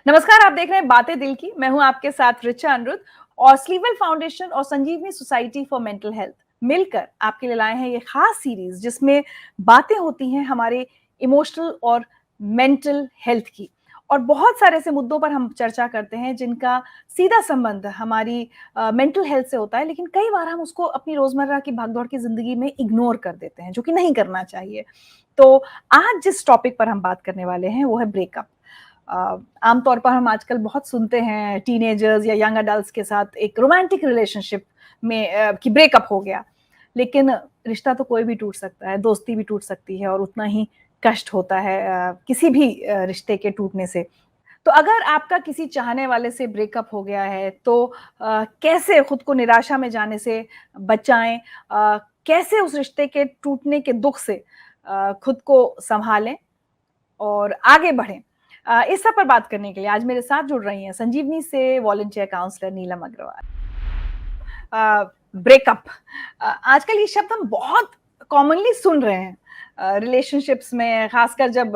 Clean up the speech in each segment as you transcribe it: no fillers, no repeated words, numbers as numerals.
नमस्कार, आप देख रहे हैं बातें दिल की। मैं हूं आपके साथ रिचा अनिरुद्ध और स्लीववेल फाउंडेशन और संजीवनी सोसाइटी फॉर मेंटल हेल्थ मिलकर आपके लिए लाए हैं ये खास सीरीज जिसमें बातें होती हैं हमारे इमोशनल और मेंटल हेल्थ की। और बहुत सारे ऐसे मुद्दों पर हम चर्चा करते हैं जिनका सीधा संबंध हमारी मेंटल हेल्थ से होता है, लेकिन कई बार हम उसको अपनी रोजमर्रा की भागदौड़ की जिंदगी में इग्नोर कर देते हैं, जो कि नहीं करना चाहिए। तो आज जिस टॉपिक पर हम बात करने वाले हैं वो है ब्रेकअप। आमतौर पर हम आजकल बहुत सुनते हैं टीनेजर्स या यंग अडल्ट्स के साथ एक रोमांटिक रिलेशनशिप में कि ब्रेकअप हो गया। लेकिन रिश्ता तो कोई भी टूट सकता है, दोस्ती भी टूट सकती है और उतना ही कष्ट होता है किसी भी रिश्ते के टूटने से। तो अगर आपका किसी चाहने वाले से ब्रेकअप हो गया है तो कैसे खुद को निराशा में जाने से बचाएं, कैसे उस रिश्ते के टूटने के दुख से खुद को संभालें और आगे बढ़ें। इस सब पर बात करने के लिए आज मेरे साथ जुड़ रही हैं संजीवनी से वॉलंटियर काउंसलर नीलम अग्रवाल। ब्रेकअप आजकल ये शब्द हम बहुत कॉमनली सुन रहे हैं रिलेशनशिप्स में, खासकर जब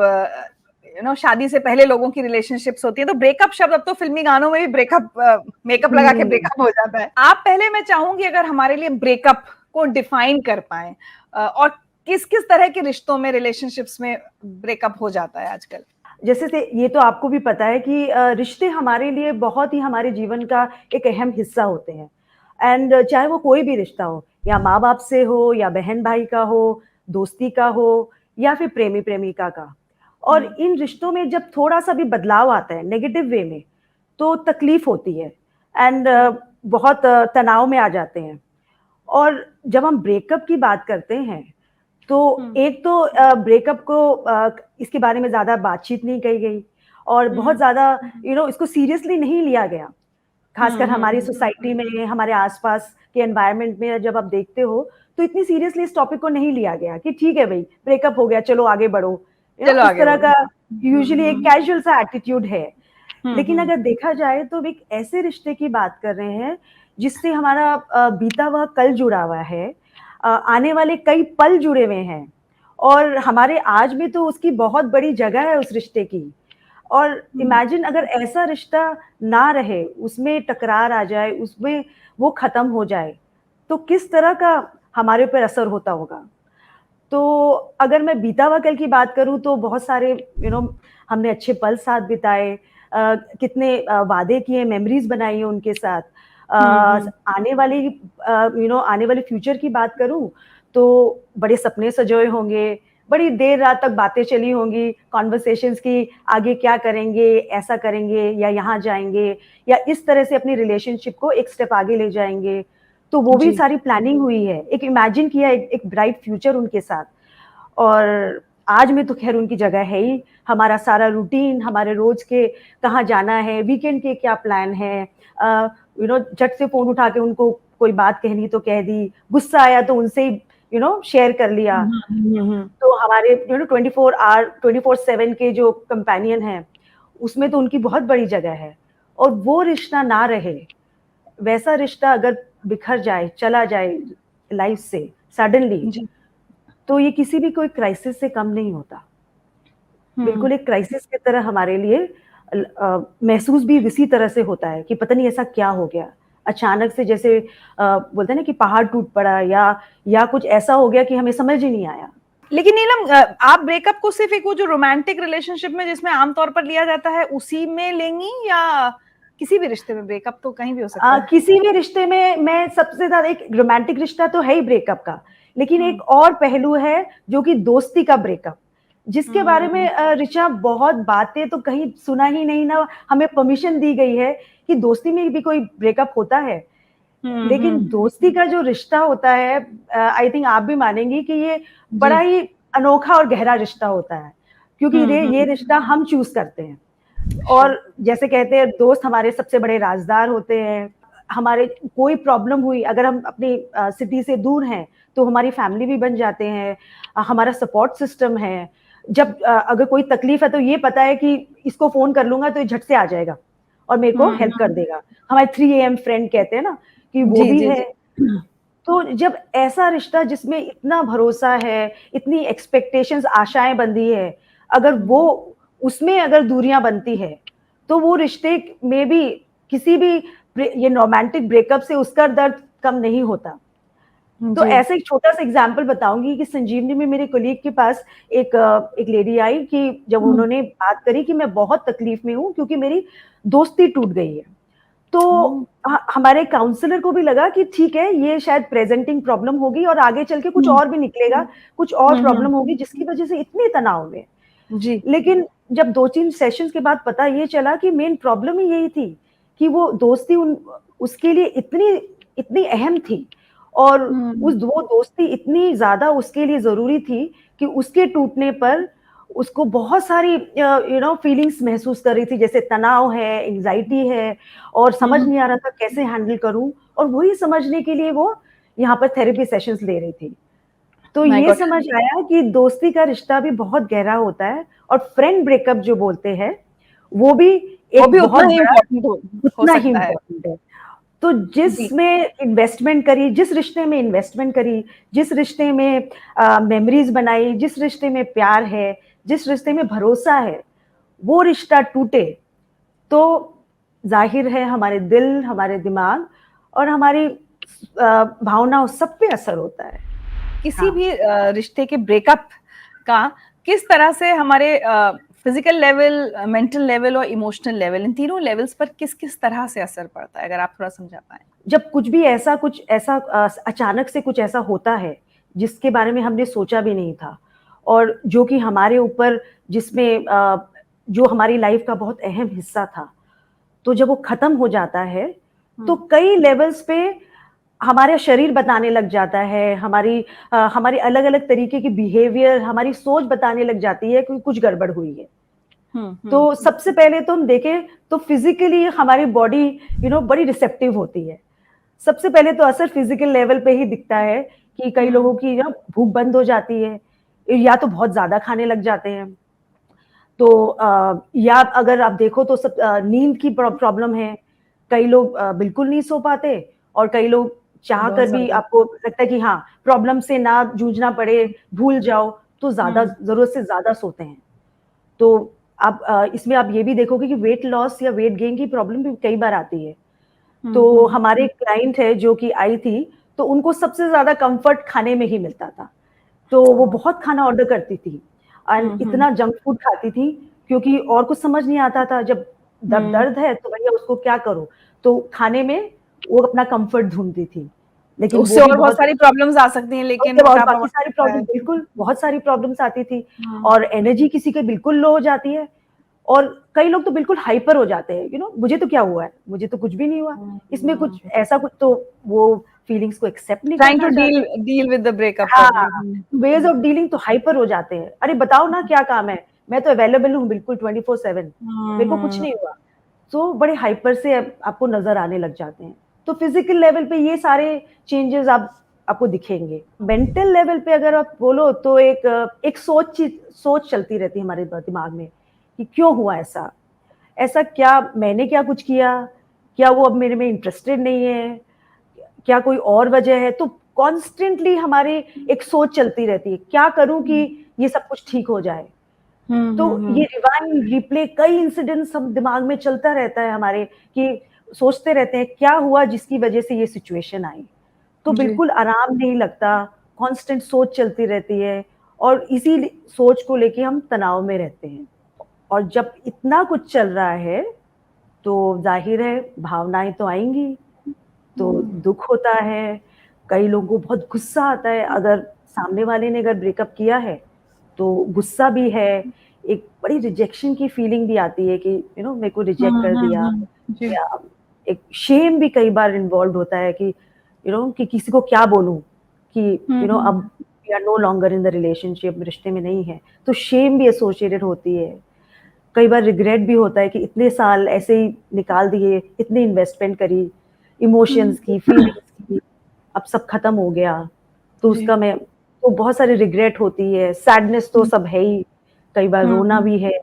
शादी से पहले लोगों की रिलेशनशिप्स होती है तो ब्रेकअप शब्द अब तो फिल्मी गानों में भी ब्रेकअप मेकअप लगा के ब्रेकअप हो जाता है। आप पहले मैं चाहूंगी अगर हमारे लिए ब्रेकअप को डिफाइन कर पाए और किस किस तरह के रिश्तों में, रिलेशनशिप्स में ब्रेकअप हो जाता है आजकल। जैसे से ये तो आपको भी पता है कि रिश्ते हमारे लिए बहुत ही हमारे जीवन का एक अहम हिस्सा होते हैं। एंड चाहे वो कोई भी रिश्ता हो, या माँ बाप से हो, या बहन भाई का हो, दोस्ती का हो, या फिर प्रेमी प्रेमिका का। और इन रिश्तों में जब थोड़ा सा भी बदलाव आता है नेगेटिव वे में, तो तकलीफ होती है एंड बहुत तनाव में आ जाते हैं। और जब हम ब्रेकअप की बात करते हैं तो एक तो ब्रेकअप को इसके बारे में ज्यादा बातचीत नहीं की गई और बहुत ज्यादा इसको सीरियसली नहीं लिया गया। खासकर हमारी सोसाइटी में, हमारे आसपास के एनवायरनमेंट में जब आप देखते हो तो इतनी सीरियसली इस टॉपिक को नहीं लिया गया कि ठीक है भाई ब्रेकअप हो गया, चलो आगे बढ़ो। इस तरह का यूजुअली एक कैजुअल सा एटीट्यूड है। लेकिन अगर देखा जाए तो एक ऐसे रिश्ते की बात कर रहे हैं जिससे हमारा बीता हुआ कल जुड़ा हुआ है, आने वाले कई पल जुड़े हुए हैं, और हमारे आज में तो उसकी बहुत बड़ी जगह है उस रिश्ते की। और इमेजिन अगर ऐसा रिश्ता ना रहे, उसमें टकरार आ जाए, उसमें वो खत्म हो जाए, तो किस तरह का हमारे ऊपर असर होता होगा। तो अगर मैं बीता हुआ कल की बात करूं तो बहुत सारे हमने अच्छे पल साथ बिताए, कितने वादे किए, मेमोरीज बनाई है उनके साथ। आने वाले फ्यूचर की बात करूं तो बड़े सपने सजोए होंगे, बड़ी देर रात तक बातें चली होंगी, कॉन्वर्सेशंस की, आगे क्या करेंगे, ऐसा करेंगे या यहाँ जाएंगे, या इस तरह से अपनी रिलेशनशिप को एक स्टेप आगे ले जाएंगे। तो वो भी सारी प्लानिंग हुई है, एक इमेजिन किया एक ब्राइट फ्यूचर उनके साथ। और आज में तो खैर उनकी जगह है ही। हमारा सारा रूटीन, हमारे रोज के कहाँ जाना है, वीकेंड के क्या प्लान है, झट से फोन उठा के उनको कोई बात कहनी तो कह दी, गुस्सा आया तो उनसे ही शेयर कर लिया। तो हमारे 24/7 के जो कंपेनियन है उसमें तो उनकी बहुत बड़ी जगह है। और वो रिश्ता ना रहे, वैसा रिश्ता अगर बिखर जाए, चला जाए लाइफ से सडनली, तो ये किसी भी कोई क्राइसिस से कम नहीं होता। बिल्कुल एक क्राइसिस की तरह हमारे लिए महसूस भी इसी तरह से होता है कि पता नहीं ऐसा क्या हो गया अचानक से, जैसे बोलते हैं ना कि पहाड़ टूट पड़ा, या कुछ ऐसा हो गया कि हमें समझ ही नहीं आया। लेकिन नीलम, आप ब्रेकअप को सिर्फ एक वो जो रोमांटिक रिलेशनशिप में जिसमें आमतौर पर लिया जाता है उसी में लेंगी, या किसी भी रिश्ते में ब्रेकअप तो कहीं भी हो सकता है? किसी भी रिश्ते में, मैं सबसे ज्यादा, एक रोमांटिक रिश्ता तो है ही ब्रेकअप का, लेकिन एक और पहलू है जो कि दोस्ती का ब्रेकअप, जिसके बारे में ऋचा बहुत बातें तो कहीं सुना ही नहीं ना, हमें परमिशन दी गई है कि दोस्ती में भी कोई ब्रेकअप होता है। लेकिन दोस्ती का जो रिश्ता होता है, आई थिंक आप भी मानेंगी कि ये बड़ा ही अनोखा और गहरा रिश्ता होता है, क्योंकि ये रिश्ता हम चूज करते हैं। और जैसे कहते हैं दोस्त हमारे सबसे बड़े राजदार होते हैं। हमारे कोई प्रॉब्लम हुई, अगर हम अपनी सिटी से दूर हैं तो हमारी फैमिली भी बन जाते हैं, हमारा सपोर्ट सिस्टम है। जब अगर कोई तकलीफ है तो ये पता है कि इसको फोन कर लूंगा तो ये झट से आ जाएगा और मेरे को हेल्प कर देगा। हमारे 3 AM फ्रेंड कहते हैं ना, कि वो भी है। तो जब ऐसा रिश्ता जिसमें इतना भरोसा है, इतनी एक्सपेक्टेशंस, आशाएं बंधी है, अगर वो उसमें अगर दूरियां बनती है तो वो रिश्ते में भी किसी भी ये रोमांटिक ब्रेकअप से उसका दर्द कम नहीं होता। तो जी। ऐसे एक छोटा-सा एग्ज़ाम्पल बताऊँगी कि संजीवनी में मेरे कलीग के पास एक लेडी आई कि जब हुँ। उन्होंने बात करी कि मैं बहुत तकलीफ़ में हूँ क्योंकि मेरी दोस्ती टूट गई है। तो ओह! हमारे काउंसलर को भी लगा कि ठीक है, ये शायद प्रेज़ेंटिंग प्रॉब्लम होगी और आगे चल के कुछ हुँ। और भी निकलेगा, कुछ और हुँ, हुँ। प्रॉब्लम होगी जिसकी वज़ह से इतने तनाव में। जी। लेकिन जब 2-3 सेशंस के बाद पता ये चला कि मेन प्रॉब्लम ही यही थी कि वो दोस्ती उसके लिए इतनी इतनी अहम थी और हुँ। वो दोस्ती इतनी ज़्यादा उसके लिए ज़रूरी थी कि उसके टूटने पर उसको बहुत सारी फीलिंग्स महसूस कर रही थी, जैसे तनाव है, एंग्ज़ायटी है और समझ हुँ। नहीं आ रहा था कैसे हैंडल करूँ और वही समझने के लिए वो यहाँ पर थेरेपी सेशंस ले रही थी। तो माय ये गॉड! समझ आया कि दोस्ती का रिश्ता भी बहुत गहरा होता है और फ्रेंड ब्रेकअप जो बोलते हैं, वो भी वो एक भी बहुत उतना ही बड़ा इम्पोर्टेंट हो उतना ही सकता है। इम्पोर्टेंट है। तो जी। जिस रिश्ते में इन्वेस्टमेंट करी, जिस रिश्ते में मेमोरीज़ बनाई, जिस रिश्ते में प्यार है, जिस रिश्ते में भरोसा है, वो रिश्ता टूटे, तो ज़ाहिर है हमारे दिल, हमारे दिमाग और हमारी भावनाओं सब पे असर होता है। किसी हाँ। भी रिश्ते के ब्रेकअप का किस तरह से हमारे फिजिकल लेवल, मेंटल लेवल और इमोशनल लेवल, इन तीनों लेवल्स पर किस-किस तरह से असर पड़ता है? अगर आप थोड़ा समझा पाएँ। जब कुछ ऐसा अचानक से कुछ ऐसा होता है, जिसके बारे में हमने सोचा भी नहीं था और जो कि हमारे ऊपर जिसमें जो हमारी लाइफ़ का बहुत अहम हिस्सा था, तो जब वो ख़त्म हो जाता है, तो हुँ। कई लेवल्स पे हमारा शरीर बताने लग जाता है, हमारी अलग-अलग तरीके की बिहेवियर, हमारी सोच बताने लग जाती है कि कुछ गड़बड़ हुई है। हुँ, हुँ, तो हुँ। सबसे पहले तो हम देखें तो फिज़िकली हमारी बॉडी बड़ी रिसेप्टिव होती है। सबसे पहले तो असर फिज़िकल लेवल पे ही दिखता है कि कई हुँ। लोगों की ना भूख बंद हो जाती है, या तो बहुत ज़्यादा खाने लग जाते हैं। तो या अगर आप देखो तो नींद की प्रॉब्लम है। कई लोग बिल्कुल नहीं सो पाते और कई लोग चाह बहुत कर भी ज़्यादा। आपको लगता है कि हाँ, प्रॉब्लम से ना जूझना पड़े, भूल जाओ, तो ज़्यादा हुँ। ज़रूरत से ज़्यादा सोते हैं। तो आप इसमें आप ये भी देखोगे कि वेट लॉस या वेट गेन की प्रॉब्लम भी कई बार आती है। हुँ, तो हुँ। हमारे एक क्लाइंट है जो कि आई थी, तो उनको सबसे ज़्यादा कम्फर्ट खाने में ही मिलता था। तो वो ओह! बहुत खाना ऑर्डर करती थी एंड हुँ, हुँ। इतना जंक फूड खाती थी क्योंकि और कुछ समझ नहीं आता था जब हुँ। दर्द है तो भैया उसको क्या करूँ? तो खाने में वो अपना कम्फर्ट ढूँढती थी। लेकिन उससे वो भी और बहुत बहुत सारी प्रॉब्लम्स आ सकती हैं, लेकिन उसके बाद मोटापा बाकी बढ़ सारी सकता प्रॉब्लम है। बिल्कुल, बहुत सारी प्रॉब्लम्स आती थी हाँ। और एनर्जी किसी की बिल्कुल लो हो जाती है और कई लोग तो बिल्कुल हाइपर हो जाते हैं, मुझे तो क्या हुआ है? मुझे तो कुछ भी नहीं हुआ। हुँ, इसमें कुछ हुँ। ऐसा कुछ तो वो फीलिंग्स को एक्सेप्ट नहीं ट्राइंग टू करना डील चाहते। डील विद द ब्रेकअप हाँ, प्रॉब्ली। हुँ, वेज़ हुँ। ऑफ डीलिंग तो हाइपर हो जाते हैं। अरे बताओ ना क्या काम है? मैं तो अवेलेबल हूँ बिल्कुल 24/7 हुँ, मेरे को कुछ हुँ। नहीं हुआ। तो बड़े हाइपर से आपको नज़र आने लग जाते हैं। तो फिज़िकल लेवल पे ये सारे चेंजेज़ आपको दिखेंगे। मेंटल लेवल पे अगर आप बोलो तो एक सोच चलती रहती है हमारे दिमाग में कि क्यों हुआ ऐसा? ऐसा क्या मैंने क्या कुछ किया? क्या वो अब मेरे में इंटरेस्टेड नहीं है? क्या कोई और वजह है? तो कॉन्स्टेंटली हमारी एक सोच चलती रहती है, क्या करूँ कि ये सब कुछ ठीक हो जाए? हुँ, तो हुँ, ये हुँ। रिवाइंड, रिप्ले कई इंसिडेंट्स हम दिमाग में चलता रहता है हमारे कि सोचते रहते हैं क्या हुआ जिसकी वजह से ये सिचुएशन आई? तो जी। बिल्कुल आराम नहीं लगता, कांस्टेंट सोच चलती रहती है और इसी सोच को लेके हम तनाव में रहते हैं। और जब इतना कुछ चल रहा है, तो ज़ाहिर है भावनाएँ तो आएँगी। तो हुँ। दुःख होता है, कई लोगों को बहुत गुस्सा आता है, अगर सामने वाले ने अगर ब्रेकअप किया है, तो गुस्सा भी है, एक बड़ी रिजेक्शन की फीलिंग भी आती है कि मेरे को हुँ, रिजेक्ट कर हुँ, दिया हुँ। जी। या एक शेम भी कई बार इन्वॉल्वड होता है कि कि किसी को क्या बोलूँ कि हुँ, अब हुँ। We are no longer in the relationship रिश्ते में नहीं है, तो शेम भी एसोसिएटेड होती है। कई बार रिग्रेट भी होता है कि इतने साल ऐसे ही निकाल दिए, इतनी इन्वेस्टमेंट करी, हुँ। इमोशंस की, फीलिंग्स की, अब सब खत्म हो गया। तो जी। उसका मैं तो बहुत सारी रिग्रेट होती है, सैडनेस तो हुँ, सब है ही, कई बार हुँ, रोना हुँ। भी है।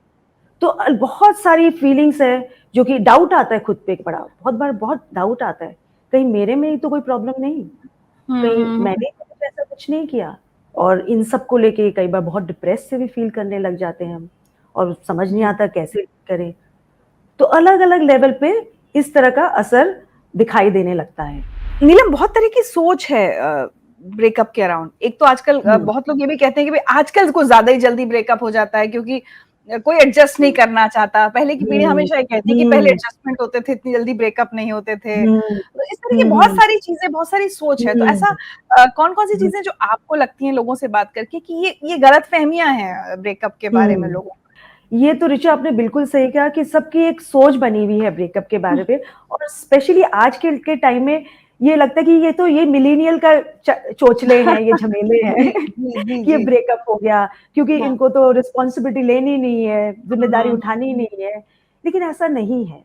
तो बहुत सारी फीलिंग्स है जो कि डाउट आता है खुद पे बड़ा, बहुत बार बहुत डाउट आता है, कहीं मेरे में ही तो कोई प्रॉब्लम नहीं, हुँ, कहीं हुँ, हुँ। मैंने तो कुछ ऐसा कुछ नहीं किया। और इन सब को लेके कई बार बहुत डिप्रेस से भी फील करने लग जाते हैं हम और समझ नहीं जी। आता कैसे करें। तो अलग अलग लेवल पे इस तरह का असर दिखाई देने लगता है। नीलम, बहुत तरह की सोच है ब्रेकअप के अराउंड। एक तो आजकल बहुत लोग ये भी कहते हैं कि भाई आजकल कुछ ज्यादा ही जल्दी ब्रेकअप हो जाता है क्योंकि कोई एडजस्ट नहीं करना चाहता। पहले की पीढ़ी हम्म हमेशा ये कहती है कि पहले हम्म एडजस्टमेंट होते थे, इतनी जल्दी ब्रेकअप नहीं होते थे। हम्म तो इस तरह की बहुत हम्म सारी चीजें, बहुत सारी सोच है। तो ऐसा हम्म कौन कौन सी हम्म चीजें जो आपको लगती हैं लोगों से बात करके कि ये गलत फहमियां हैं ब्रेकअप के बारे में हम्म। लोगों ये तो ऋचा आपने बिल्कुल सही कहा कि सबकी एक सोच बनी हुई है ब्रेकअप के को? बारे में, और स्पेशली आज के टाइम में ये लगता है कि ये मिलेनियल का चोचले हैं, ये झमेले जी हैं जी जी कि ये जी। ब्रेकअप हो गया क्योंकि हाँ। इनको तो रिस्पॉन्सिबिलिटी लेनी नहीं है, जिम्मेदारी हम्म उठानी ही नहीं है। लेकिन ऐसा नहीं है।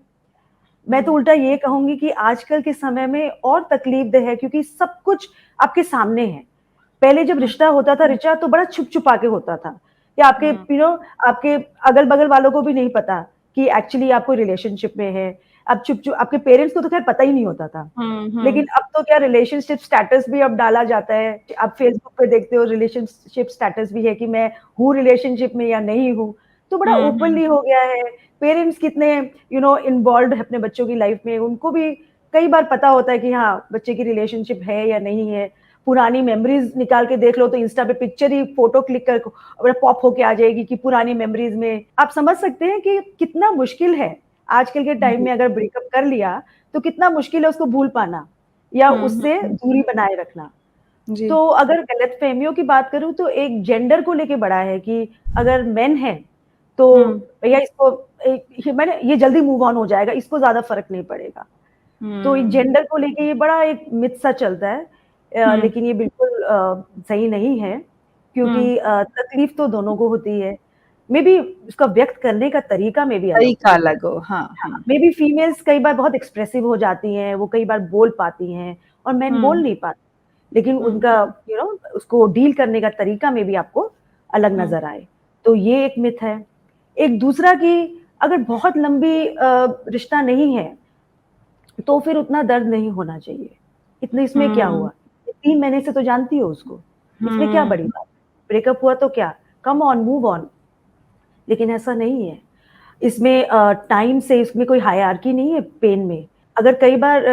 मैं तो हम्म उल्टा ये कहूंगी कि आजकल के समय में और तकलीफदेह है क्योंकि सब कुछ आपके सामने है। पहले जब रिश्ता होता था ऋचा, तो बड़ा छुप छुपा के होता था कि आपके हम्म आपके अगल बगल वालों को भी नहीं पता कि एक्चुअली आप कोई रिलेशनशिप में है। अब चुप चुप आपके पेरेंट्स को तो खैर पता ही नहीं होता था। हम्म। लेकिन अब तो क्या रिलेशनशिप स्टेटस भी अब डाला जाता है, आप फेसबुक पे देखते हो रिलेशनशिप स्टेटस भी है कि मैं हूँ रिलेशनशिप में या नहीं हूँ। तो बड़ा हम्म। ओपनली हो गया है। पेरेंट्स कितने इन्वॉल्व है अपने बच्चों की लाइफ में, उनको भी कई बार पता होता है कि हाँ बच्चे की रिलेशनशिप है या नहीं है। पुरानी मेमोरीज निकाल के देख लो तो इंस्टा पे पिक्चर ही फोटो क्लिक कर पॉप होके आ जाएगी कि पुरानी मेमोरीज में। आप समझ सकते हैं कि कितना मुश्किल है आजकल के टाइम जी। में, अगर ब्रेकअप कर लिया तो कितना मुश्किल है उसको भूल पाना या उससे हम्म। दूरी बनाए रखना। जी। तो अगर गलतफहमियों की बात करूं तो एक जेंडर को लेके बड़ा है कि अगर मेन है तो हम्म भैया इसको मैंने ये जल्दी मूव ऑन हो जाएगा, इसको ज्यादा फर्क नहीं पड़ेगा। तो एक हम्म जेंडर को लेके ये बड़ा एक मिथ सा चलता है। हम्म लेकिन ये बिल्कुल सही नहीं है हम्म। क्योंकि तकलीफ तो दोनों को होती है। मे बी उसका व्यक्त करने का तरीका में भी अलग तरीका हो। अलग हो, हाँ। हाँ, मे बी फीमेल्स कई बार बहुत एक्सप्रेसिव हो जाती हैं, वो कई बार बोल पाती हैं और मेन बोल हम्म नहीं पाते। लेकिन हम्म उनका उसको डील करने का तरीका में भी आपको अलग हम्म नजर आए। तो ये एक मिथ है। एक दूसरा कि अगर बहुत लंबी रिश्ता नहीं है तो फिर उतना दर्द नहीं होना चाहिए। इतने इसमें क्या हम्म हुआ? 3 महीने से तो जानती हो उसको, इसमें क्या बड़ी हम्म बात है? ब्रेकअप हुआ तो क्या? Come on, move on. लेकिन ऐसा नहीं है। इसमें टाइम से इसमें कोई हायरार्की नहीं है पेन में। अगर कई बार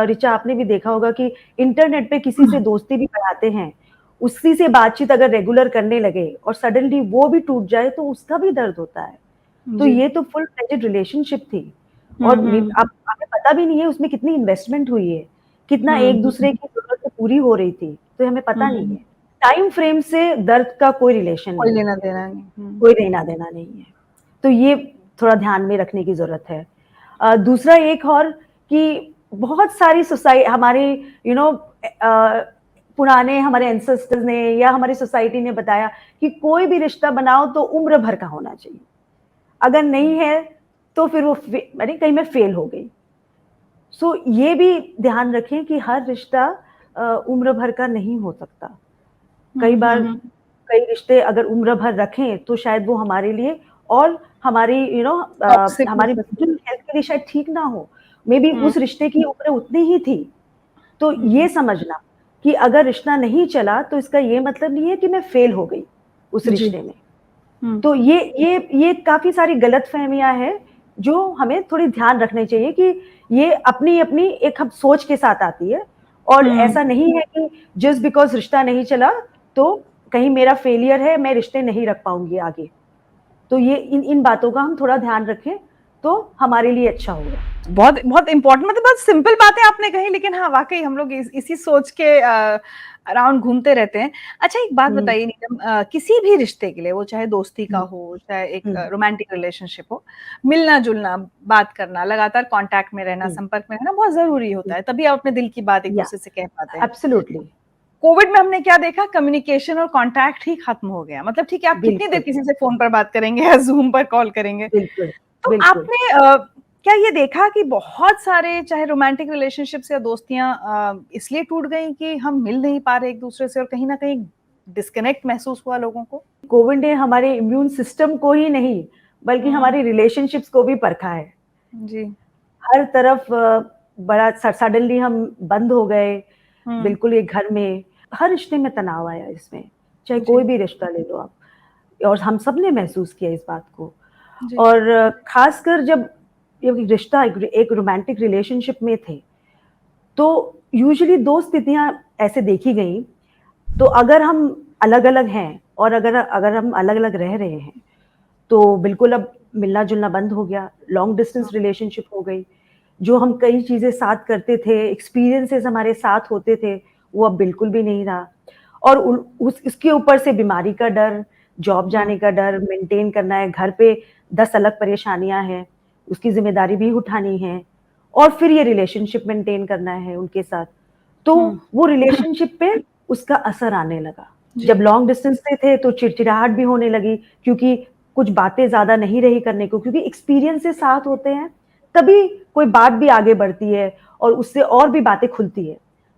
ऋचा आपने भी देखा होगा कि इंटरनेट पे किसी से दोस्ती भी बढ़ाते हैं, उसी से बातचीत अगर रेगुलर करने लगे और सडनली वो भी टूट जाए तो उसका भी दर्द होता है। तो जी। ये तो फुल फ्लेजेड रिलेशनशिप थी और हम्म। आप हमें पता भी नहीं है उसमें कितनी इन्वेस्टमेंट हुई है, कितना एक हम्म दूसरे की जरूरतें पूरी हो रही थी, तो हमें पता नहीं हम्म। है। टाइम फ्रेम से दर्द का कोई रिलेशन कोई नहीं है, लेना देना नहीं। कोई लेना देना नहीं है। तो ये थोड़ा ध्यान में रखने की जरूरत है। दूसरा एक और कि बहुत सारी सोसाइटी हमारी यू नो पुराने हमारे एंसेस्टर्स ने या हमारी सोसाइटी ने बताया कि कोई भी रिश्ता बनाओ तो उम्र भर का होना चाहिए। अगर नहीं है तो फिर वो मैंने कहीं में फेल हो गई। सो ये भी ध्यान रखें कि हर रिश्ता उम्र भर का नहीं हो सकता। कई बार हम्म। कई रिश्ते अगर उम्र भर रखें तो शायद वो हमारे लिए और हमारी टॉक्सिक हो हमारी सकता मेंटल हेल्थ के लिए शायद ठीक ना हो। मे बी है। उस रिश्ते की उम्र उतनी ही थी। तो हम्म ये समझना कि अगर रिश्ता नहीं चला तो इसका ये मतलब नहीं है कि मैं फेल हो गई उस जी। रिश्ते में। हम्म तो ये काफ़ी सारी गलतफ़हमियाँ हैं, जो हमें थोड़ी ध्यान रखनी चाहिए कि ये अपनी-अपनी एक हम सोच के साथ आती है और हम्म। ऐसा नहीं है कि जस्ट बिकॉज़ रिश्ता नहीं चला, तो कहीं मेरा फेलियर है, मैं रिश्ते नहीं रख पाऊँगी आगे। तो ये इन इन बातों का हम थोड़ा ध्यान रखें, तो हमारे लिए अच्छा होगा। बहुत बहुत इम्पोर्टेंट, मतलब बहुत सिंपल बातें आपने कही, लेकिन हाँ वाकई हम लोग इसी सोच के अराउंड घूमते रहते हैं। अच्छा, एक बात हुँ, बताइए नीलम, किसी भी रिश्ते के लिए, वो चाहे दोस्ती का हुँ, हो, चाहे एक हुँ, रोमांटिक रिलेशनशिप हो, मिलना जुलना, बात करना, लगातार कांटेक्ट में रहना, हुँ, संपर्क में रहना बहुत जरूरी हुँ, होता है। तभी आप अपने दिल की बात एक या दूसरे से कह पाते हैं। एब्सोल्युटली, कोविड में हमने क्या देखा, कम्युनिकेशन और कांटेक्ट ही खत्म हो गया। मतलब ठीक है, आप कितनी देर बिल्कुल, किसी से फोन पर बात करेंगे या जूम पर कॉल करेंगे। बिल्कुल, तो बिल्कुल। आपने क्या ये देखा कि बहुत सारे चाहे रोमांटिक रिलेशनशिप्स या दोस्तियां इसलिए टूट गई कि हम मिल नहीं पा रहे एक दूसरे से, और कहीं ना कहीं डिस्कनेक्ट महसूस हुआ लोगों को? कोविड ने हमारे इम्यून सिस्टम को ही नहीं, बल्कि हम्म। हमारी रिलेशनशिप्स को भी परखा है। जी। हर तरफ बड़ा सडनली हम बंद हो गए, हम्म। बिल्कुल एक घर में। हर रिश्ते में तनाव आया इसमें, चाहे जी कोई भी रिश्ता ले लो आप। और हम सब ने महसूस किया इस बात को। जी। और खासकर जब ये रिश्ता एक रोमांटिक रिलेशनशिप में थे, तो यूजुअली 2 स्थितियाँ ऐसे देखी गई। तो अगर हम अलग-अलग हैं और अगर अगर हम अलग-अलग रह रहे हैं, तो बिल्कुल अब मिलना-जुलना बंद हो गया, लॉन्ग डिस्टेंस रिलेशनशिप हो गई। जो हम कई चीज़ें साथ करते थे, एक्सपीरियंसेस हमारे साथ होते थे, वो अब बिल्कुल भी नहीं रहा। और उस इसके ऊपर से बीमारी का डर, जॉब जाने का डर, मेंटेन करना है, घर पे 10 अलग परेशानियाँ हैं, उसकी ज़िम्मेदारी भी उठानी है और फिर ये रिलेशनशिप मेंटेन करना है उनके साथ। तो वो रिलेशनशिप पे उसका असर आने लगा। जब लॉन्ग डिस्टेंस पे थे तो चिड़चिड़ाहट भी होने लगी क्योंकि कुछ बातें ज़्यादा नहीं रही करने को, क्योंकि एक्सपीरियंसेस साथ होते हैं, तभी कोई बात भी आगे बढ़ती है और उससे और भी बातें खुलती है।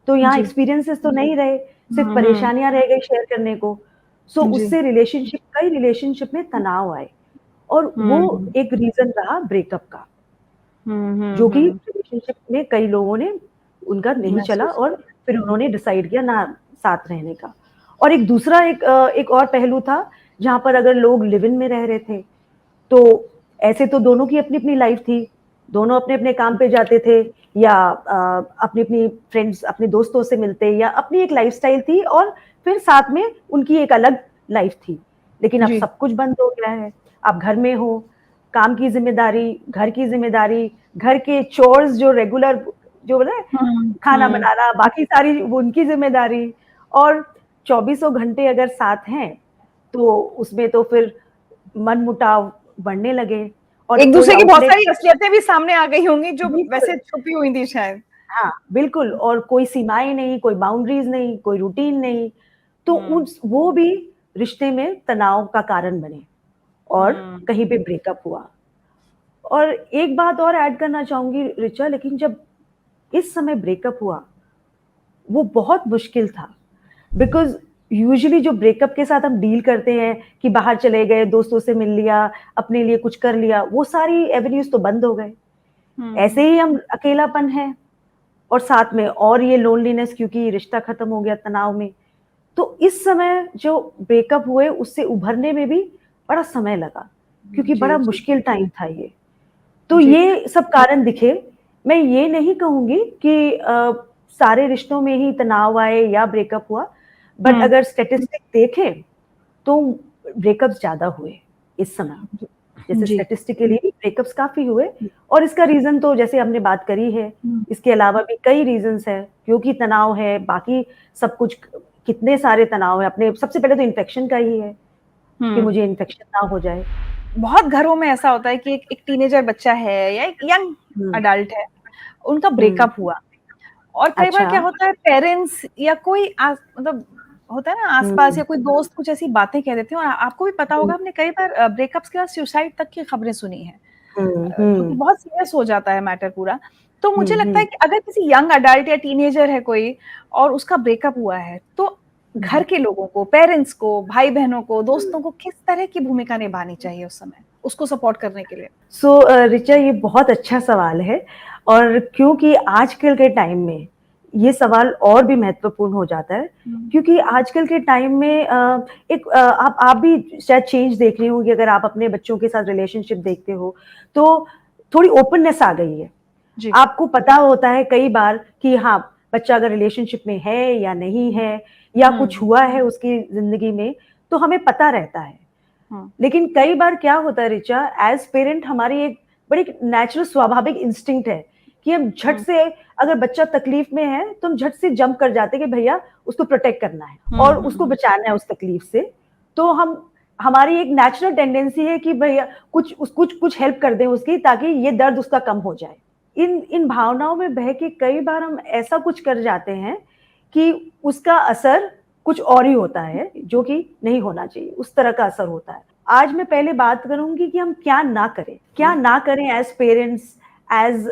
तो यहाँ एक्सपीरियंसेस तो नहीं रहे, सिर्फ़ परेशानियाँ रह गई शेयर करने को। सो उससे कई रिलेशनशिप में तनाव आए और वो एक रीज़न रहा ब्रेकअप का, जो कि रिलेशनशिप में कई लोगों ने उनका नहीं चला महसूस और फिर उन्होंने डिसाइड किया ना साथ रहने का। और एक दूसरा एक और पहलू था, जहाँ पर अगर लोग लिव इन में रह रहे थे, तो ऐसे तो दोनों की अपनी-अपनी लाइफ़ थी, दोनों अपने-अपने काम पे जाते थे या अपनी-अपनी फ्रेंड्स अपने दोस्तों से मिलते या अपनी एक लाइफ़स्टाइल थी और फिर साथ में उनकी एक अलग लाइफ़ थी। लेकिन अब जी। सब कुछ बंद हो गया है। आप घर में हो, काम की ज़िम्मेदारी, घर की ज़िम्मेदारी, घर के चोर्स जो रेगुलर जो बोले खाना बनाना, बाकी सारी वो उनकी ज़िम्मेदारी और चौबीसों घंटे अगर साथ हैं, तो उसमें तो फिर मनमुटाव बढ़ने लगे और एक कोई दूसरे की बहुत आउटलेट सारी असलियतें भी सामने आ गई होंगी जो बिल्कुल, वैसे छुपी हुई थी शायद। हाँ, बिल्कुल और कोई सीमाएँ नहीं, कोई बाउंड्रीज़ नहीं, कोई रूटीन नहीं, तो उस वो भी रिश्ते में तनाव का कारण बने और कहीं पे ब्रेकअप हुआ। और एक बात और ऐड करना चाहूँगी ऋचा, लेकिन जब इस समय ब्रेकअप हुआ, वो बहुत मुश्किल था। बिकॉज़ यूजुअली जो ब्रेकअप के साथ हम डील करते हैं कि बाहर चले गए, दोस्तों से मिल लिया, अपने लिए कुछ कर लिया, वो सारी एवेन्यूज़ तो बंद हो गए। ऐसे ही हम अकेलापन है और साथ में और ये लोनलीनेस क्योंकि रिश्ता खत्म हो गया तनाव में। तो इस समय जो ब्रेकअप हुए उससे उभरने में भी बड़ा समय लगा, क्योंकि जी, बड़ा जी, मुश्किल टाइम था ये। तो जी। ये सब कारण दिखे। मैं ये नहीं कहूँगी कि सारे रिश्तों में ही तनाव आए या ब्रेकअप हुआ, बट अगर स्टैटिस्टिक देखें, तो ब्रेकअप्स ज़्यादा हुए इस समय। जैसे जी। स्टैटिस्टिकली ब्रेकअप्स काफ़ी हुए और इसका रीज़न तो जैसे हमने बात करी है, इसके अलावा भी कई रीज़न्स हैं, क्योंकि तनाव है, बाकी सब कुछ कितने सारे तनाव हैं, अपने सबसे पहले तो इन्फेक्शन का ही है, कि मुझे इन्फेक्शन ना हो जाए। बहुत घरों में ऐसा होता है कि एक एक टीनेजर बच्चा है या एक यंग हुँ, अडल्ट है, उनका हुँ। ब्रेकअप हुआ और कई बार अच्छा। क्या होता है पेरेंट्स या कोई मतलब होता है ना आस-पास हुँ, या कोई दोस्त कुछ ऐसी बातें कह देते हैं और आपको भी पता हुँ, होगा आपने कई बार ब्रेकअप्स के बाद सुसाइड तक की खबरें सुनी हैं। हुँ, क्योंकि हुँ, बहुत सीरियस हो जाता है मैटर पूरा। तो मुझे हुँ, लगता है हुँ, कि अगर किसी यंग अडल्ट या टीनेजर है कोई और उसका ब्रेकअप हुआ है, तो घर हुँ, के लोगों को, पेरेंट्स को, भाई-बहनों को, हुँ। दोस्तों को किस तरह की भूमिका निभानी चाहिए उस समय, उसको सपोर्ट करने के लिए? सो ऋचा, ये बहुत अच्छा सवाल है और क्योंकि आजकल के टाइम में ये सवाल और भी महत्वपूर्ण हो जाता है, हुँ, क्योंकि आजकल के टाइम में आप भी शायद चेंज देख रही होंगी अगर आप अपने बच्चों के साथ रिलेशनशिप देखते हो, तो थोड़ी ओपननेस आ गई है। जी। आपको पता होता है कई बार कि हाँ, बच्चा अगर रिलेशनशिप में है या नहीं है या कुछ हुँ, हुआ है उसकी ज़िंदगी में, तो हमें पता रहता है। हुँ, लेकिन कई बार क्या होता है ऋचा, एज़ पेरेंट हमारी एक बड़ी नेचुरल स्वाभाविक इंस्टिंक्ट है कि हम झट हुँ, से अगर बच्चा तकलीफ में है, तो हम झट से जंप कर जाते हैं कि भैया उसको प्रोटेक्ट करना है हुँ, और उसको हुँ, बचाना है उस तकलीफ से। तो हम हमारी एक नेचुरल टेंडेंसी है कि भैया कुछ हेल्प कर दें उसकी ताकि ये दर्द उसका कम हो जाए। इन इन भावनाओं में बह के कई बार हम ऐसा कुछ कर जाते हैं कि उसका असर कुछ और ही होता है, जो कि नहीं होना चाहिए, उस तरह का असर होता है। आज मैं पहले बात करूँगी कि हम क्या ना करें एज़ पेरेंट्स, एज़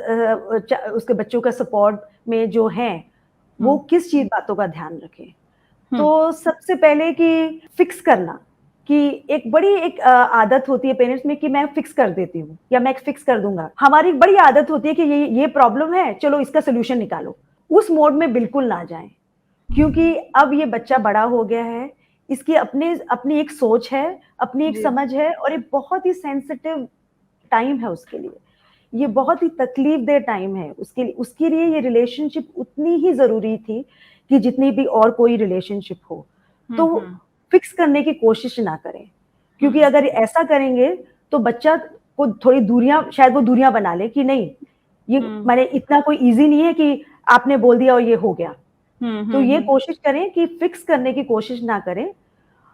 उसके बच्चों का सपोर्ट में जो हैं, वो हुँ, किस चीज़ बातों का ध्यान रखें। हुँ, तो सबसे पहले कि फिक्स करना, कि एक बड़ी आदत होती है पेरेंट्स में कि मैं फिक्स कर देती हूँ या मैं फिक्स कर दूँगा। हमारी एक बड़ी आदत होती है कि ये प्रॉब्लम है, चलो इसका सॉल्यूशन निकालो। उस मोड में बिल्कुल ना जाएँ। क्योंकि अब ये बच्चा बड़ा हो गया है, इसकी अपनी एक सोच है, अपनी एक जी, समझ है और एक बहुत ही सेंसिटिव टाइम है उसके लिए। ये बहुत ही तकलीफदेह टाइम है उसके लिए ये रिलेशनशिप उतनी ही जरूरी थी कि जितनी भी और कोई रिलेशनशिप हो। तो फिक्स करने की कोशिश ना करें, क्योंकि अगर ऐसा करेंगे तो बच्चा को थोड़ी दूरियां, शायद वो दूरियां बना ले कि नहीं, ये माने इतना कोई इजी नहीं है कि आपने बोल दिया और ये हो गया। तो ये कोशिश करें कि फिक्स करने की कोशिश ना करें।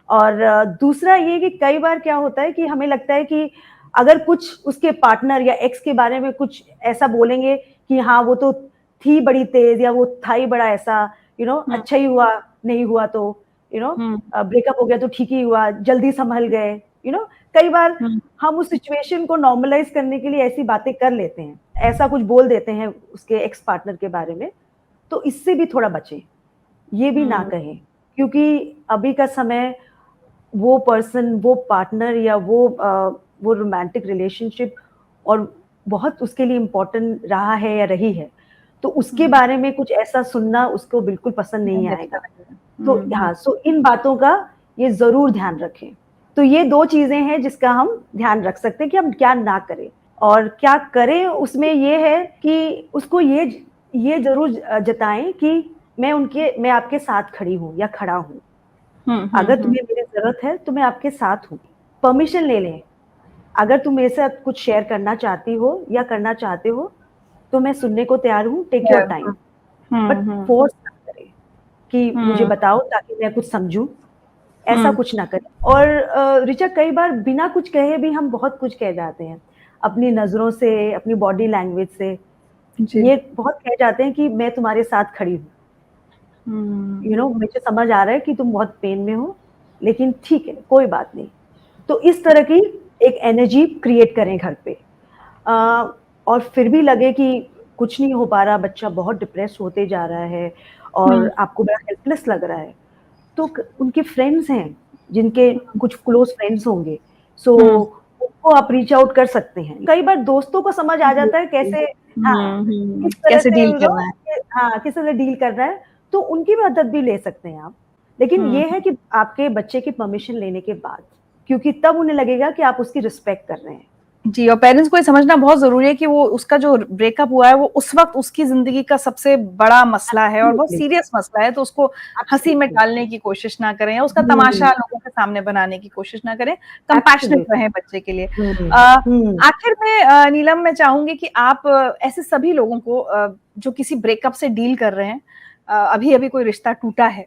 और दूसरा ये कि कई बार क्या होता है कि हमें लगता है कि अगर कुछ उसके पार्टनर या एक्स के बारे में कुछ ऐसा बोलेंगे कि हाँ वो तो थी बड़ी तेज, या वो था ही बड़ा ऐसा, अच्छा ही हुआ, नहीं हुआ तो ब्रेकअप हो गया तो ठीक ही हुआ, जल्दी संभल गए, कई बार हम उस सिचुएशन को नॉर्मलाइज करने के लिए ऐसी बातें कर लेते हैं, ऐसा कुछ बोल देते हैं उसके एक्स पार्टनर के बारे में। तो इससे भी थोड़ा बचें, ये भी ना कहें, क्योंकि अभी का समय वो पर्सन, वो पार्टनर या वो रोमांटिक रिलेशनशिप और बहुत उसके लिए इम्पोर्टेंट रहा है या रही है, तो उसके बारे में कुछ ऐसा सुनना उसको बिल्कुल पसंद नहीं आएगा। तो हाँ, सो इन बातों का ये जरूर ध्यान रखें। तो ये 2 चीजें हैं जिसका हम ध्यान रख सकते हैं कि हम क्या ना करें और क्या करें। उसमें ये है कि उसको ये जरूर जताएं कि मैं आपके साथ खड़ी हूँ या खड़ा हूँ, अगर तुम्हें मेरी जरूरत है तो मैं आपके साथ हूँ। परमिशन ले लें, अगर तुम मेरे साथ कुछ शेयर करना चाहती हो या करना चाहते हो तो मैं सुनने को तैयार हूँ, take your time, but force ना करें कि मुझे बताओ ताकि मैं कुछ समझूं, ऐसा कुछ ना करें। और ऋचा, कई बार बिना कुछ कहे भी हम बहुत कुछ कह जाते हैं, अपनी नजरों से, अपनी बॉडी लैंग्वेज से ये बहुत कह जाते हैं कि मैं तुम्हारे साथ खड़ी हूँ, मुझे समझ आ रहा है कि तुम बहुत पेन में हो, लेकिन ठीक है, कोई बात नहीं। तो इस तरह की एक एनर्जी क्रिएट करें घर पे। और फिर भी लगे कि कुछ नहीं हो पा रहा, बच्चा बहुत डिप्रेस होते जा रहा है और आपको बड़ा हेल्पलेस लग रहा है, तो उनके फ्रेंड्स हैं जिनके कुछ क्लोज फ्रेंड्स होंगे, सो उनको आप रीच आउट कर सकते हैं। कई बार दोस्तों को समझ आ जाता है कैसे, किस तरह कैसे से डील करना है, किस तरह डील करना है, तो उनकी मदद भी ले सकते हैं आप। लेकिन ये है कि आपके बच्चे की परमिशन लेने के बाद, क्योंकि तब उन्हें लगेगा कि आप उसकी रिस्पेक्ट कर रहे हैं। जी, और पेरेंट्स को ये समझना बहुत जरूरी है कि वो उसका जो ब्रेकअप हुआ है वो उस वक्त उसकी जिंदगी का सबसे बड़ा मसला है और बहुत सीरियस मसला है, तो उसको हंसी में टालने की कोशिश ना करें या उसका तमाशा लोगों के सामने बनाने की कोशिश ना करें, कंपैशनेट रहें बच्चे के लिए। आखिर में नीलम, मैं चाहूंगी कि आप ऐसे सभी लोगों को जो किसी ब्रेकअप से डील कर रहे हैं, अभी अभी कोई रिश्ता टूटा है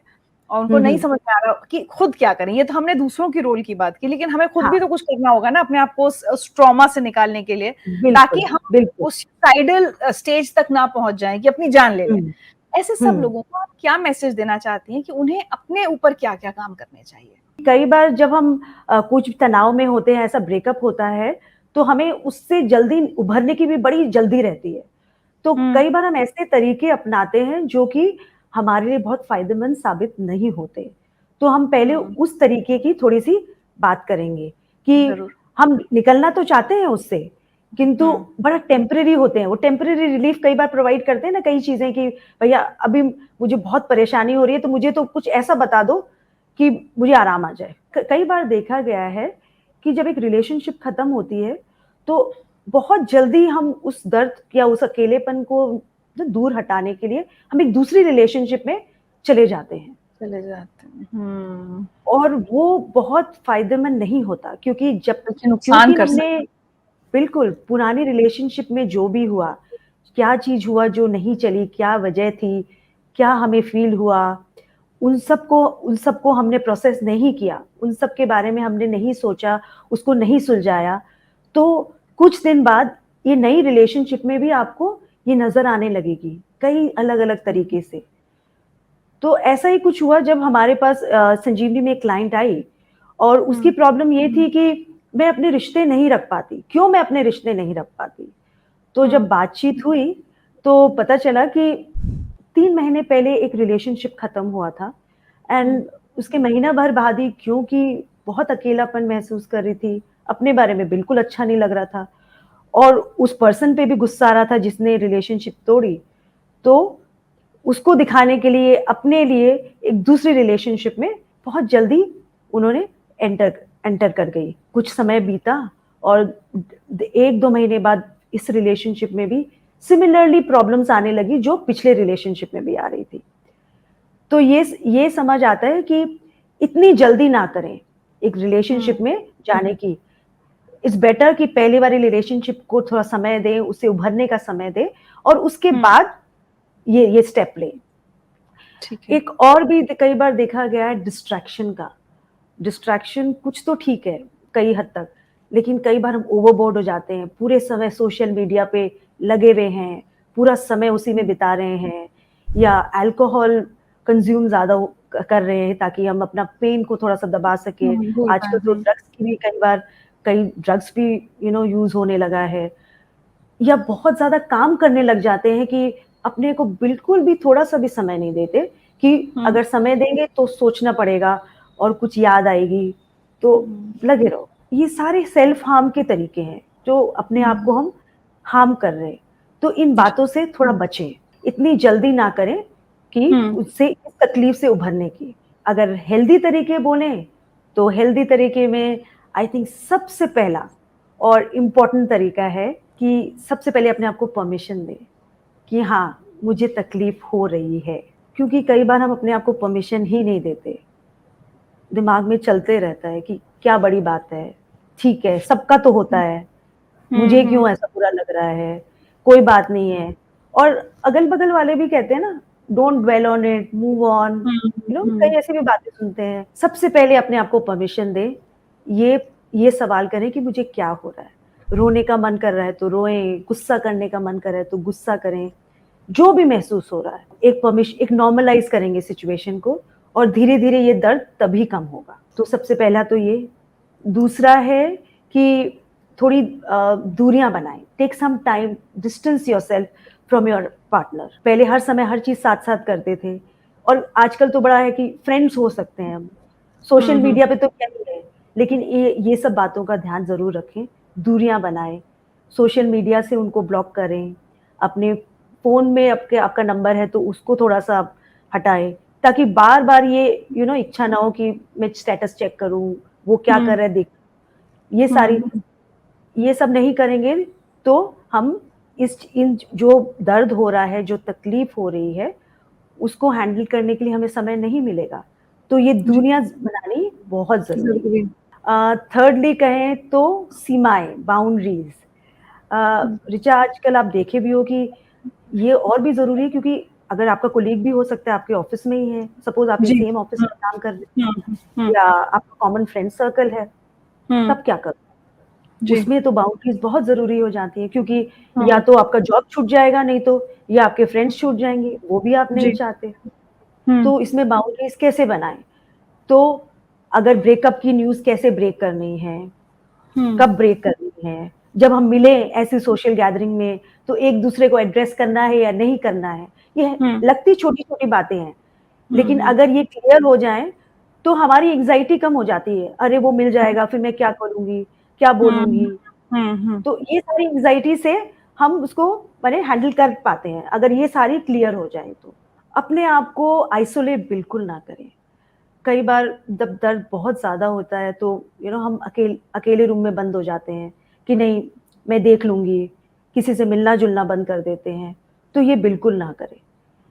और उनको नहीं समझ में आ रहा कि खुद क्या करें, ये तो हमने दूसरों की रोल की बात की, लेकिन हमें खुद भी तो कुछ करना होगा ना अपने आप को उस ट्रॉमा से निकालने के लिए, ताकि हम उस सुसाइडल स्टेज तक ना पहुंच जाएं कि अपनी जान ले लें। ऐसे सब लोगों को आप क्या मैसेज देना चाहती हैं कि उन्हें अपने ऊपर क्या क्या काम करने चाहिए? कई बार जब हम कुछ तनाव में होते हैं, ऐसा ब्रेकअप होता है, तो हमें उससे जल्दी उभरने की भी बड़ी जल्दी रहती है। तो कई बार हम ऐसे तरीके अपनाते हैं जो कि हमारे लिए बहुत फायदेमंद साबित नहीं होते। तो हम पहले उस तरीके की थोड़ी सी बात करेंगे कि हम निकलना तो चाहते हैं उससे, किंतु बड़ा टेम्परेरी होते हैं, वो टेम्परेरी रिलीफ कई बार प्रोवाइड करते हैं ना कई चीजें, कि भैया अभी मुझे बहुत परेशानी हो रही है, तो मुझे तो कुछ ऐसा बता दो कि मुझे आराम आ जाए। कई बार देखा गया है कि जब एक रिलेशनशिप खत्म होती है तो बहुत जल्दी हम उस दर्द या उस अकेलेपन को दूर हटाने के लिए हम एक दूसरी रिलेशनशिप में चले जाते हैं। और वो बहुत फायदेमंद नहीं होता, क्योंकि नुकसान कर हमने बिल्कुल पुरानी रिलेशनशिप में जो भी हुआ, क्या चीज हुआ जो नहीं चली, क्या वजह थी, क्या हमें फील हुआ, उन सबको हमने प्रोसेस नहीं किया, उन सब के बारे में हमने नहीं सोचा, उसको नहीं सुलझाया, तो कुछ दिन बाद ये नई रिलेशनशिप में भी आपको ये नजर आने लगेगी कई अलग अलग तरीके से। तो ऐसा ही कुछ हुआ जब हमारे पास संजीवनी में एक क्लाइंट आई और उसकी प्रॉब्लम ये थी कि मैं अपने रिश्ते नहीं रख पाती। क्यों मैं अपने रिश्ते नहीं रख पाती? तो जब बातचीत हुई तो पता चला कि 3 महीने पहले एक रिलेशनशिप खत्म हुआ था एंड उसके महीना भर बाद ही, क्योंकि बहुत अकेलापन महसूस कर रही थी, अपने बारे में बिल्कुल अच्छा नहीं लग रहा था और उस पर्सन पे भी गुस्सा आ रहा था जिसने रिलेशनशिप तोड़ी, तो उसको दिखाने के लिए अपने लिए एक दूसरी रिलेशनशिप में बहुत जल्दी उन्होंने एंटर कर गई। कुछ समय बीता और 1-2 महीने बाद इस रिलेशनशिप में भी सिमिलरली प्रॉब्लम्स आने लगी जो पिछले रिलेशनशिप में भी आ रही थी। तो ये समझ आता है कि इतनी जल्दी ना करें एक रिलेशनशिप में जाने की। इट्स बेटर कि पहले वाली रिलेशनशिप को थोड़ा समय दें, उसे उभरने का समय दें और उसके बाद ये स्टेप लें। ठीक है। एक और भी कई बार देखा गया है डिस्ट्रैक्शन का। डिस्ट्रैक्शन कुछ तो ठीक है कई हद तक, लेकिन कई बार हम ओवरबोर्ड हो जाते हैं, पूरे समय सोशल मीडिया पे लगे हुए हैं, पूरा समय उसी में बिता रहे हैं, या अल्कोहल कंज्यूम ज़्यादा कर रहे हैं ताकि हम अपना पेन को थोड़ा-सा दबा सकें। भूल आजकल तो पाए। ड्रग्स की भी कई ड्रग्स भी यूज़ होने लगा है। या बहुत ज़्यादा काम करने लग जाते हैं कि अपने को बिल्कुल भी थोड़ा-सा भी समय नहीं देते कि अगर समय देंगे तो सोचना पड़ेगा और कुछ याद आएगी, तो लगे रहो। ये सारे सेल्फ हार्म के तरीके हैं, जो अपने आप को हम हार्म कर रहे हैं। तो इन बातों से थोड़ा बचें, इतनी जल्दी ना करें कि उससे इस तकलीफ से उभरने की। अगर हेल्दी तरीके बोलें, तो हेल्दी तरीके में आई थिंक सबसे पहला और इम्पोर्टेंट तरीका है कि सबसे पहले अपने आप को परमिशन दें कि हाँ, मुझे तकलीफ हो रही है। क्योंकि कई बार हम अपने आप को परमिशन ही नहीं देते। दिमाग में चलते रहता है कि क्या बड़ी बात है, ठीक है, सबका तो होता है, मुझे क्यों ऐसा बुरा लग रहा है, कोई बात नहीं है। और अगल-बगल वाले भी कहते हैं ना, don't dwell on it, move on, कई ऐसी भी बातें सुनते हैं। सबसे पहले अपने आप को परमिशन दें, ये सवाल करें कि मुझे क्या हो रहा है? रोने का मन कर रहा है तो रोएँ, गुस्सा करने का मन कर रहा है तो गुस्सा करें, जो भी महसूस हो रहा है। एक नॉर्मलाइज़ करेंगे सिचुएशन को और धीरे-धीरे ये दर्द तभी कम होगा। तो सबसे पहला तो ये। दूसरा है कि थोड़ी दूरियाँ बनाएँ। Take some time, distance yourself from your partner. पहले हर समय हर चीज़ साथ-साथ करते थे और आजकल तो बड़ा है कि फ्रेंड्स हो सकते हैं हम। सोशल मीडिया पे तो क्या ही है, लेकिन ये सब बातों का ध्यान ज़रूर रखें, दूरियाँ बनाएँ, सोशल मीडिया से उनको ब्लॉक करें, अपने फ़ोन में आपका नंबर है तो उसको थोड़ा-सा हटाएँ, ताकि बार-बार ये इच्छा ना हो कि मैं स्टेटस चेक करूँ, वो क्या कर रहा है ये सारी ये सब नहीं करेंगे तो हम इन जो दर्द हो रहा है, जो तकलीफ हो रही है, उसको हैंडल करने के लिए हमें समय नहीं मिलेगा। तो ये दूरियाँ बनानी बहुत ज़रूरी है। थर्डली कहें तो सीमाएँ, बाउंड्रीज़। ऋचा आजकल आप देखे भी हो कि ये और भी ज़रूरी है क्योंकि अगर आपका कोलीग भी हो सकता है आपके ऑफ़िस में ही है, सपोज़ आप ये सेम ऑफ़िस में काम कर रहे हैं या आपका कॉमन फ्रेंड सर्कल है, तब क्या करोगे? उसमें तो बाउंड्रीज़ बहुत ज़रूरी हो जाती हैं क्योंकि या तो आपका जॉब छूट जाएगा नहीं तो या आपके फ्रेंड्स छूट जाएँगे, वो भी आप नहीं चाहते। तो इसमें बाउंड्रीज़ कैसे बनाएँ? तो अगर ब्रेकअप की न्यूज़ कैसे ब्रेक करनी है, कब ब्रेक करनी है, जब हम मिलें ऐसी सोशल गैदरिंग में तो एक-दूसरे को एड्रेस करना है या नहीं करना है, ये लगती छोटी-छोटी बातें हैं। लेकिन अगर ये क्लियर हो जाएँ, तो हमारी एंग्ज़ायटी कम हो जाती है। अरे! वो मिल जाएगा, फिर मैं क्या करूँगी, क्या बोलूँगी? तो ये सारी एंग्ज़ायटी से हम उसको माने हैंडल कर पाते हैं, अगर ये सारी क्लियर हो जाए तो। अपने आप को आइसोलेट बिल्कुल ना करें। कई बार जब दर्द बहुत ज़्यादा होता है तो हम अकेले रूम में बंद हो जाते हैं कि नहीं मैं देख लूँगी, किसी से मिलना-जुलना बंद कर देते हैं, तो ये बिल्कुल ना करें।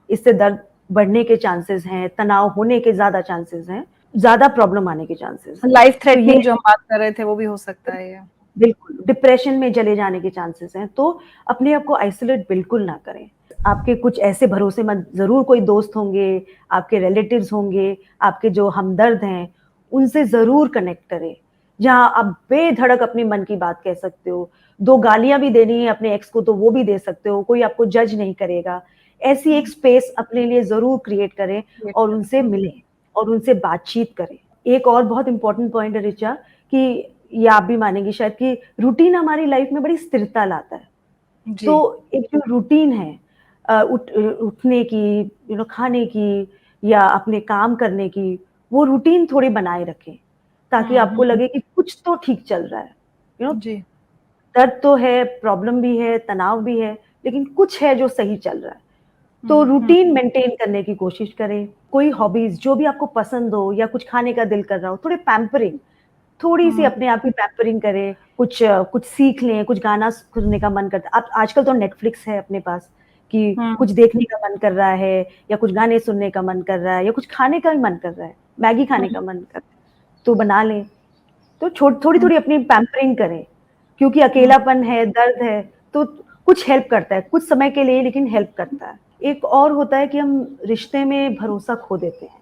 इससे दर्द बढ़ने के चांसेस हैं, तनाव होने के ज़्यादा चांसेस हैं, ज़्यादा प्रॉब्लम आने के चांसेस हैं। लाइफ तो ये थ्रेटनिंग जो हम बात कर रहे थे वो भी हो सकता है ये। बिल्कुल, डिप्रेशन में चले जाने के चांसेस हैं, तो अपने आप को आइसोलेट बिल्कुल ना करें। आपके कुछ ऐसे भरोसेमंद ज़रूर कोई दोस्त होंगे, आपके रिलेटिव्स होंगे, आपके जो हमदर्द हैं, उनसे ज़रूर कनेक्ट करें, जहाँ आप बेधड़क अपने मन की बात कह सकते हो। 2 गालियाँ भी देनी है अपने एक्स को तो वो भी दे सकते हो, कोई आपको जज नहीं करेगा। ऐसी एक स्पेस अपने लिए ज़रूर क्रिएट करें और उनसे मिलें और उनसे बातचीत करें। एक और बहुत इम्पोर्टेंट पॉइंट है ऋचा कि ये आप भी मानेंगी शायद कि रूटीन हमारी लाइफ में बड़ी स्थिरता लाता है। तो एक जो रूटीन है उठने की, खाने की या अपने काम करने की, वो रूटीन थोड़ी बनाए रखें, ताकि आपको लगे कि कुछ तो ठीक चल रहा है। यू नो जी। दर्द तो है, प्रॉब्लम भी है, तनाव भी है, लेकिन कुछ है जो सही चल रहा है। तो रूटीन मेंटेन करने की कोशिश करें। कोई हॉबीज़ जो भी आपको पसंद हो या कुछ खाने का दिल कर रहा हो, थोड़े पैम्परिंग थोड़ी सी अपने आप की पैम्परिंग करें, कुछ सीख लें, कुछ गाना सुनने का मन करता है। अब आजकल तो नेटफ्लिक्स है अपने पास कि कुछ देखने का मन कर रहा है या कुछ गाने सुनने का मन कर रहा है या कुछ खाने का भी मन कर रहा है, मैगी खाने का मन कर रहा है तो बना लें। तो थोड़ी-थोड़ी अपनी पैम्परिंग करें, क्योंकि अकेलापन है, दर्द है, तो कुछ हेल्प करता है, कुछ समय के लिए लेकिन हेल्प करता है। एक और होता है कि हम रिश्ते में भरोसा खो देते हैं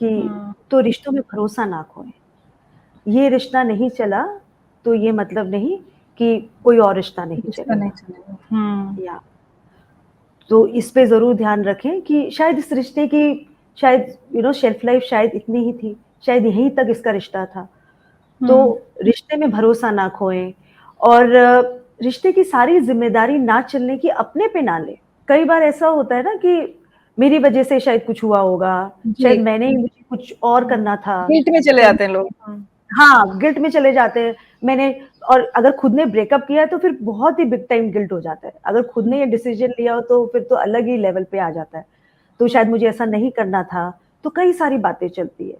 कि तो रिश्तों में भरोसा ना खोएँ। ये रिश्ता नहीं चला, तो ये मतलब नहीं कि कोई और रिश्ता नहीं रिश्ता नहीं चलेगा। चलेगा। या तो इस पे ज़रूर ध्यान रखें कि शायद इस रिश्ते की शायद शेल्फ लाइफ शायद इतनी ही थी, शायद यहीं तक इसका रिश्ता था। तो रिश्ते में भरोसा ना खोएँ और रिश्ते की सारी ज़िम्मेदारी ना चलने की अपने पे ना लें। कई बार ऐसा होता है ना कि मेरी वज़ह से शायद कुछ हुआ होगा, शायद मैंने ही मुझे कुछ और करना था, गिल्ट में चले शायद जाते हैं लोग। हाँ, गिल्ट में चले जाते हैं। मैंने और अगर खुद ने ब्रेकअप किया है तो फिर बहुत ही बिग टाइम गिल्ट हो जाता है। अगर खुद ने ये डिसीज़न लिया हो तो फिर तो अलग ही लेवल पे आ जाता है। तो शायद मुझे ऐसा नहीं करना था, तो कई सारी बातें चलती है।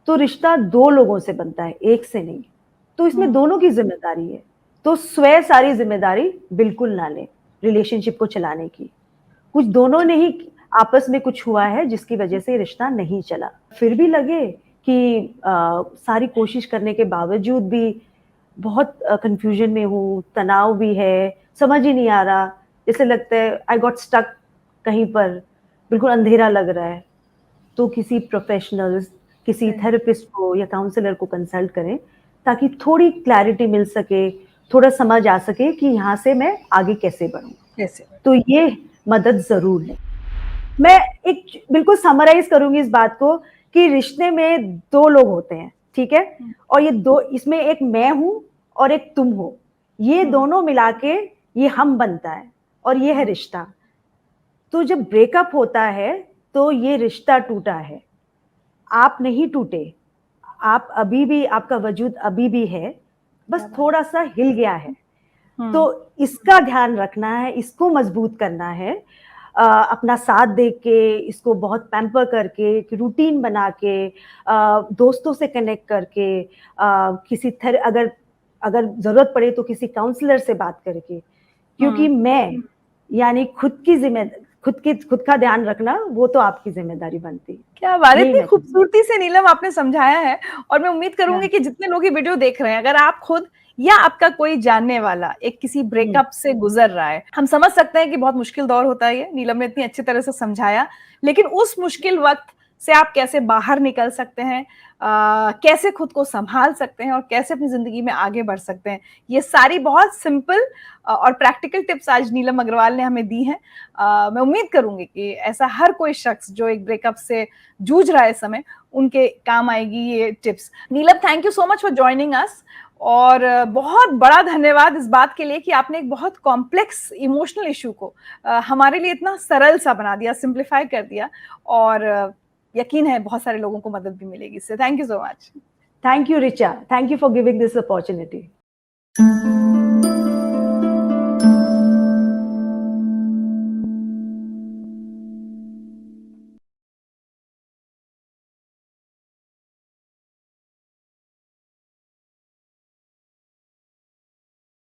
तो रिश्ता 2 लोगों से बनता है, 1 से नहीं। तो इसमें दोनों की ज़िम्मेदारी है। तो स्वयं सारी ज़िम्मेदारी बिल्कुल ना लें, रिलेशनशिप को चलाने की। कुछ दोनों ने ही आपस में कुछ हुआ है जिसकी वजह से रिश्ता नहीं चला। फिर भी लगे कि सारी कोशिश करने के बावजूद भी बहुत कन्फ्यूज़न में हूँ, तनाव भी है, समझ ही नहीं आ रहा, जैसे लगता है आई गॉट स्टक कहीं पर, बिल्कुल अंधेरा लग रहा है। तो किसी प्रोफ़ेशनल्स, किसी थेरेपिस्ट को या काउंसलर को कंसल्ट करें, ताकि थोड़ी क्लैरिटी मिल सके, थोड़ा समझ आ सके कि यहाँ से मैं आगे कैसे बढ़ूँ। कैसे? तो ये मदद ज़रूर लें। मैं एक बिल्कुल समराइज़ करूँगी इस बात को कि रिश्ते में 2 लोग होते हैं, ठीक है? और ये 2 इसमें एक मैं हूँ और एक तुम हो। ये दोनों मिला के ये हम बनता है और ये है रिश्ता। तो जब ब्रेकअप होता है, तो ये रिश्ता टूटा है। आप नहीं टूटे। आप अभी भी आपका वजूद अभी भी है, बस थोड़ा-सा हिल गया है। तो इसका ध्यान रखना है, इसको मज़बूत करना है। अपना साथ दे के, इसको बहुत पैम्पर करके, एक रूटीन बना के, दोस्तों से कनेक्ट करके, किसी थेर अगर अगर ज़रूरत पड़े तो किसी काउंसलर से बात करके। क्योंकि मैं यानी खुद का ध्यान रखना, वो तो आपकी ज़िम्मेदारी बनती है। क्या बात है! यही इतनी मैं खूबसूरती से नीलम आपने समझाया है और मैं उम्मीद करूँगी कि जितने लोग ये वीडियो देख रहे हैं, अगर आप खुद या आपका कोई जानने वाला एक किसी ब्रेकअप से गुज़र रहा है, हम समझ सकते हैं कि बहुत मुश्किल दौर होता है ये, नीलम ने इतनी अच्छी तरह से समझाया। लेकिन उस मुश्किल वक़्त से आप कैसे बाहर निकल सकते हैं, कैसे खुद को सँभाल सकते हैं और कैसे अपनी ज़िंदगी में आगे बढ़ सकते हैं, ये सारी बहुत सिंपल और प्रैक्टिकल टिप्स आज नीलम अग्रवाल ने हमें दी हैं। मैं उम्मीद करूँगी कि ऐसा हर कोई शख्स जो एक ब्रेकअप से जूझ रहा है इस समय, उनके काम आएगी ये tips. Neelam, thank you so much for joining us और बहुत बड़ा धन्यवाद इस बात के लिए कि आपने एक बहुत कॉम्प्लेक्स इमोशनल इश्यू को हमारे लिए इतना सरल सा बना दिया, सिंप्लीफाई कर दिया और यकीन है बहुत सारे लोगों को मदद भी मिलेगी इससे। Thank you so much. Thank you Richa, thank you for giving this opportunity.